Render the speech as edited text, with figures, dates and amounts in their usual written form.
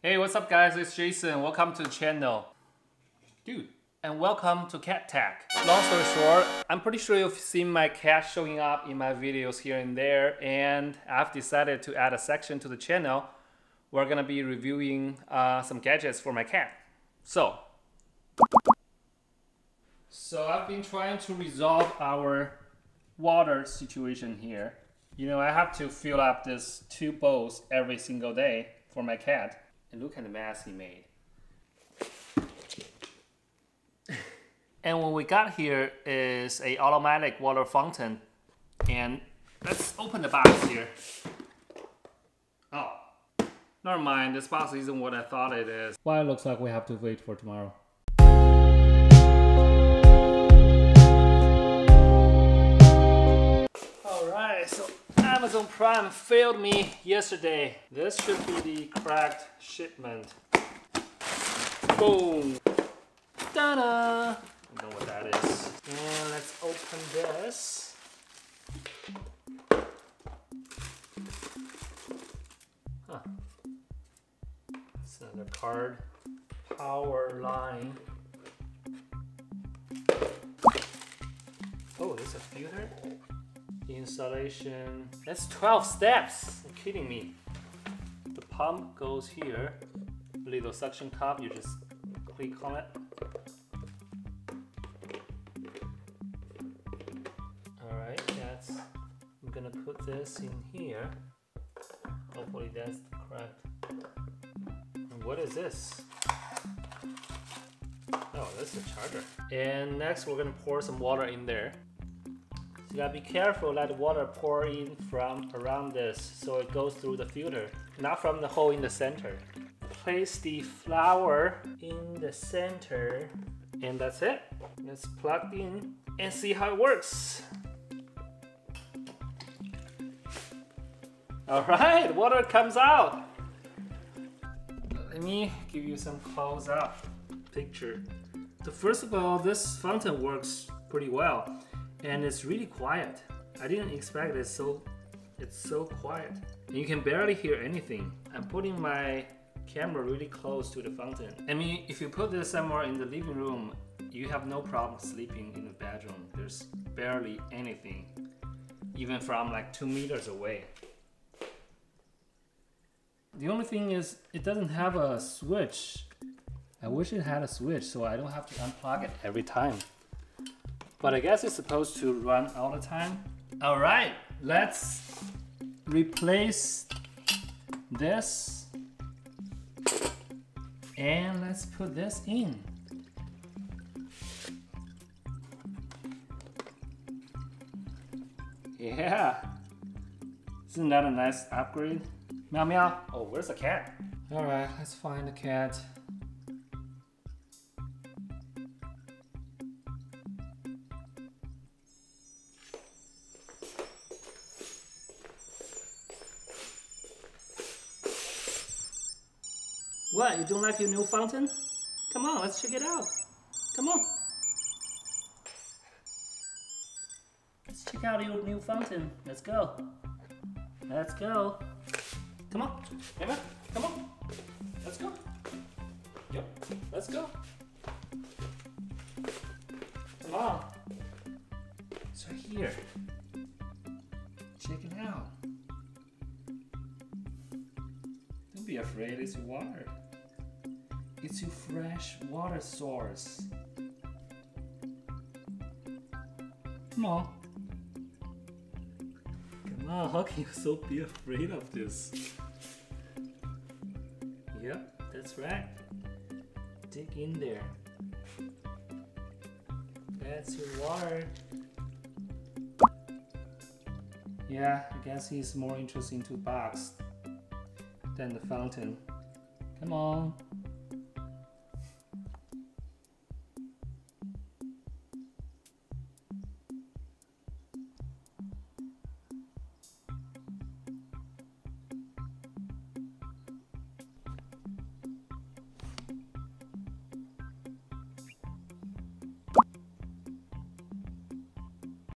Hey, what's up guys, it's Jason. Welcome to the channel. Dude, and welcome to Cat Tech. Long story short, I'm pretty sure you've seen my cat showing up in my videos here and there, and I've decided to add a section to the channel. We're gonna be reviewing some gadgets for my cat. So I've been trying to resolve our water situation here. You know, I have to fill up these 2 bowls every single day for my cat. And look at the mess he made. And what we got here is a automatic water fountain. And let's open the box here. Oh, never mind, this box isn't what I thought it is. Well, it looks like we have to wait for tomorrow. Alright, so Amazon Prime failed me yesterday. This should be the correct shipment. Boom! Ta-da! I don't know what that is. And let's open this. Huh. It's another card. Power line. Oh, there's a filter. Installation. That's 12 steps. You're kidding me. The pump goes here. Little suction cup, you just click on it. Alright, I'm gonna put this in here. Hopefully that's correct. And what is this? Oh, this is a charger. And next we're gonna pour some water in there. You gotta be careful, let the water pour in from around this so it goes through the filter, not from the hole in the center. Place the flower in the center, and that's it. Let's plug in and see how it works. Alright, water comes out. Let me give you some close-up picture. So first of all, this fountain works pretty well. And it's really quiet. I didn't expect it's so quiet. And you can barely hear anything. I'm putting my camera really close to the fountain. I mean, if you put this somewhere in the living room, you have no problem sleeping in the bedroom. There's barely anything, even from like 2 meters away. The only thing is, it doesn't have a switch. I wish it had a switch so I don't have to unplug it every time. But I guess it's supposed to run all the time. All right, let's replace this. And let's put this in. Yeah. Isn't that a nice upgrade? Miaomiao. Oh, where's the cat? All right, let's find the cat. What, you don't like your new fountain? Come on, let's check it out. Come on. Let's check out your new fountain. Let's go. Let's go. Come on, Emma, come on. Let's go. Yep, let's go. Come on. It's right here. Check it out. Don't be afraid, it's water. It's your fresh water source. Come on. Come on, how can you so be afraid of this? Yep, that's right. Dig in there. That's your water. Yeah, I guess he's more interested into box than the fountain. Come on.